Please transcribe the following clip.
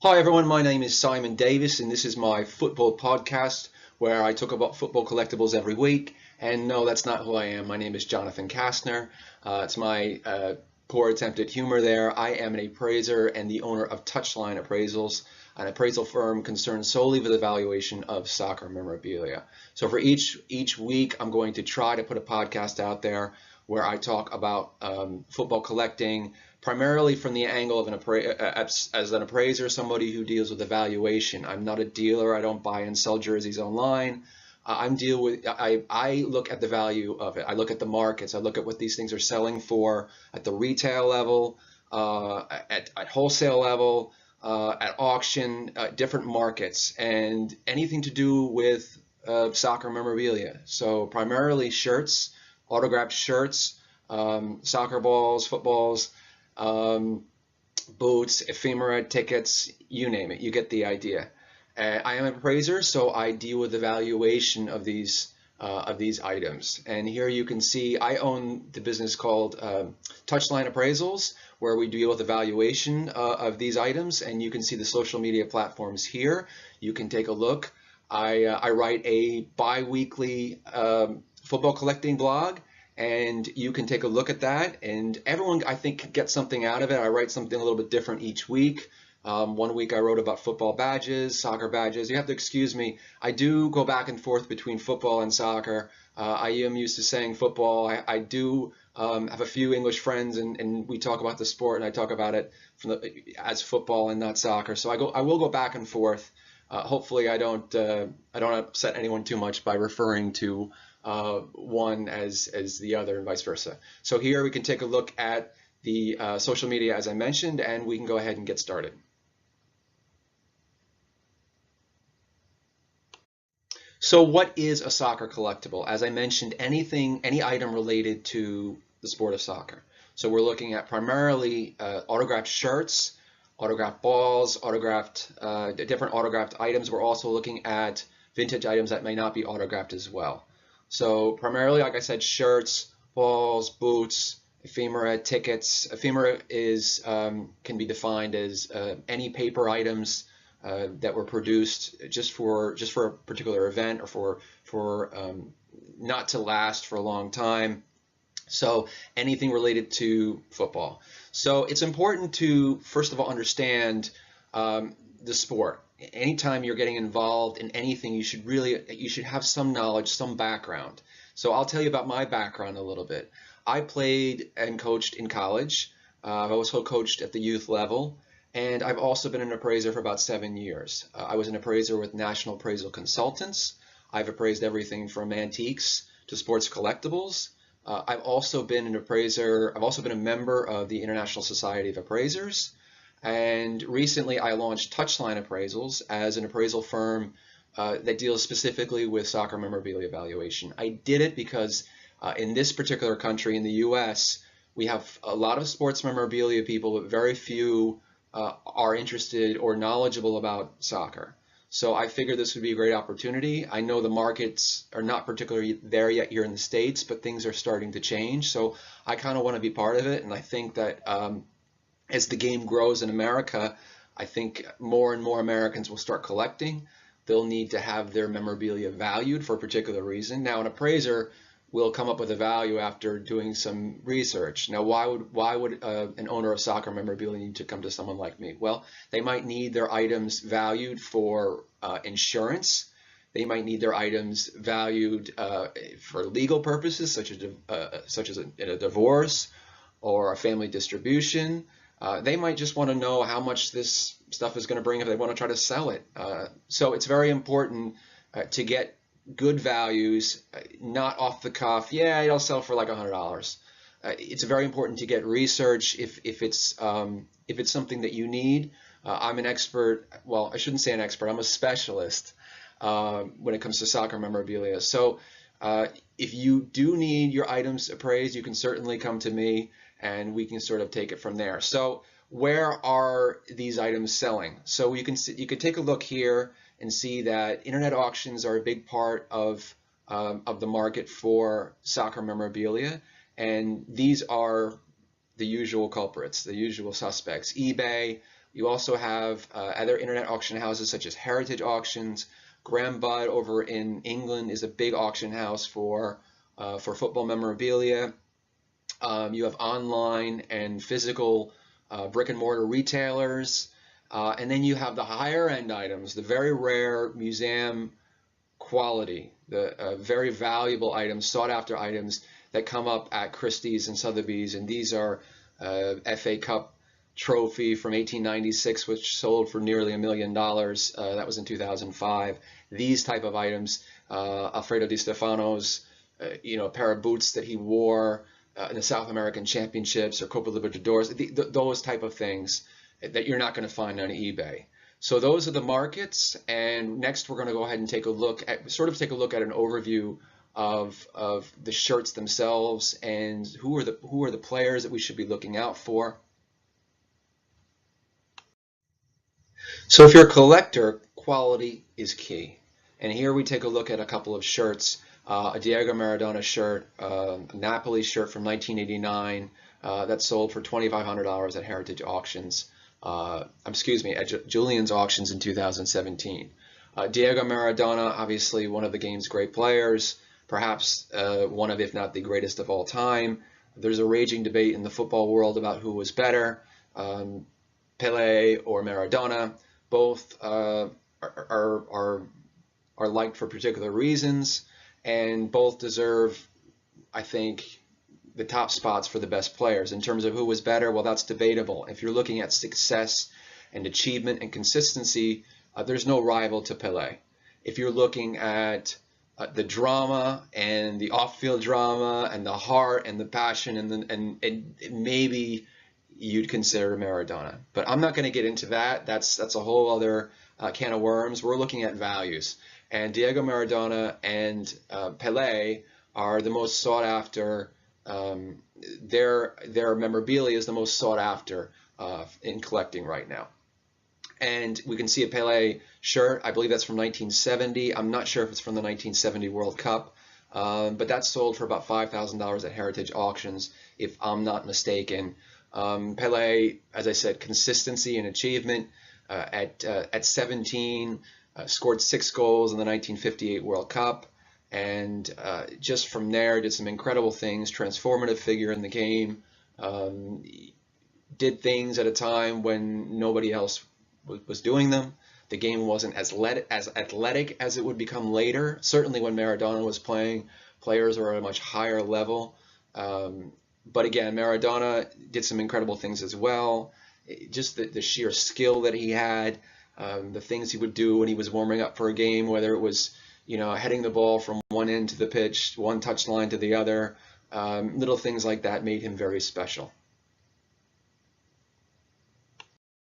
Hi everyone, my name is Simon Davis and this is my football podcast where I talk about football collectibles every week. And no, that's not who I am. My name is Jonathan Castner. It's my poor attempt at humor there. I am an appraiser and the owner of Touchline Appraisals, an appraisal firm concerned solely with the valuation of soccer memorabilia. So for each week, I'm going to try to put a podcast out there where I talk about football collecting, primarily from the angle of as an appraiser, somebody who deals with evaluation. I'm not a dealer. I don't buy and sell jerseys online. I look at the value of it. I look at the markets. I look at what these things are selling for at the retail level, at wholesale level, at auction, different markets, and anything to do with soccer memorabilia. So primarily shirts, autographed shirts, soccer balls, footballs, boots, ephemera, tickets, you name it. You get the idea. I am an appraiser, so I deal with the valuation of these items. And here you can see I own the business called Touchline Appraisals, where we deal with the valuation of these items. And you can see the social media platforms here. You can take a look. I write a bi-weekly football collecting blog, and you can take a look at that. And everyone, I think, gets something out of it. I write something a little bit different each week. One week I wrote about football badges, soccer badges. You have to excuse me. I do go back and forth between football and soccer. I am used to saying football. I do have a few English friends, and we talk about the sport, and I talk about it as football and not soccer. So I will go back and forth. Hopefully I don't upset anyone too much by referring to one as the other and vice versa. So here we can take a look at the social media as I mentioned, and we can go ahead and get started. So what is a soccer collectible? As I mentioned, any item related to the sport of soccer. So we're looking at primarily autographed shirts, autographed balls, different autographed items. We're also looking at vintage items that may not be autographed as well. So primarily, like I said, shirts, balls, boots, ephemera, tickets. Ephemera can be defined as any paper items that were produced just for a particular event or for not to last for a long time. So anything related to football. So it's important to first of all understand the sport. Anytime you're getting involved in anything, you should have some knowledge, some background. So I'll tell you about my background a little bit. I played and coached in college. I've also coached at the youth level, and I've also been an appraiser for about 7 years. I was an appraiser with National Appraisal Consultants. I've appraised everything from antiques to sports collectibles. I've also been an appraiser. I've also been a member of the International Society of Appraisers. And recently I launched Touchline Appraisals as an appraisal firm that deals specifically with soccer memorabilia valuation. I did it because in this particular country, in the US, we have a lot of sports memorabilia people, but very few are interested or knowledgeable about soccer. So I figured this would be a great opportunity. I know the markets are not particularly there yet here in the States, but things are starting to change. So I kind of want to be part of it. And I think that as the game grows in America, I think more and more Americans will start collecting. They'll need to have their memorabilia valued for a particular reason. Now, an appraiser will come up with a value after doing some research. Now, why would an owner of soccer memorabilia need to come to someone like me? Well, they might need their items valued for insurance. They might need their items valued for legal purposes, such as a divorce or a family distribution. They might just want to know how much this stuff is going to bring if they want to try to sell it. So it's very important to get good values, not off the cuff. Yeah, it'll sell for like $100. It's very important to get research if it's something that you need. I'm an expert. Well, I shouldn't say an expert. I'm a specialist when it comes to soccer memorabilia. So if you do need your items appraised, you can certainly come to me, and we can sort of take it from there. So where are these items selling? So you can take a look here and see that internet auctions are a big part of the market for soccer memorabilia, and these are the usual culprits, the usual suspects: eBay, You also have other internet auction houses such as Heritage Auctions. Graham Budd over in England is a big auction house for football memorabilia. You have online and physical brick and mortar retailers. And then you have the higher end items, the very rare museum quality, the very valuable items, sought after items that come up at Christie's and Sotheby's. And these are FA Cup trophy from 1896, which sold for nearly $1 million. That was in 2005. These type of items, Alfredo Di Stefano's, pair of boots that he wore in the South American Championships or Copa Libertadores, those type of things that you're not going to find on eBay. So those are the markets, and next we're going to go ahead and take a look at an overview of the shirts themselves and who are the players that we should be looking out for. So if you're a collector, quality is key. And here we take a look at a couple of shirts. A Diego Maradona shirt, a Napoli shirt from 1989 that sold for $2,500 at Heritage Auctions. At Julian's Auctions in 2017. Diego Maradona, obviously one of the game's great players, perhaps one of, if not the greatest of all time. There's a raging debate in the football world about who was better, Pelé or Maradona. Both are liked for particular reasons, and both deserve, I think, the top spots for the best players. In terms of who was better, well, that's debatable. If you're looking at success and achievement and consistency, there's no rival to Pelé. If you're looking at the drama and the off-field drama and the heart and the passion and maybe you'd consider Maradona. But I'm not going to get into that. That's a whole other can of worms. We're looking at values. And Diego Maradona and Pelé are the most sought after. Their memorabilia is the most sought after in collecting right now. And we can see a Pelé shirt. I believe that's from 1970. I'm not sure if it's from the 1970 World Cup, but that sold for about $5,000 at Heritage Auctions, if I'm not mistaken. Pelé, as I said, consistency and achievement. At 17, scored 6 goals in the 1958 World Cup. And just from there, did some incredible things, transformative figure in the game, did things at a time when nobody else was doing them. The game wasn't as athletic as it would become later. Certainly when Maradona was playing, players were at a much higher level. But again, Maradona did some incredible things as well. Just the sheer skill that he had, the things he would do when he was warming up for a game, whether it was heading the ball from one end to the pitch, one touchline to the other. Little things like that made him very special.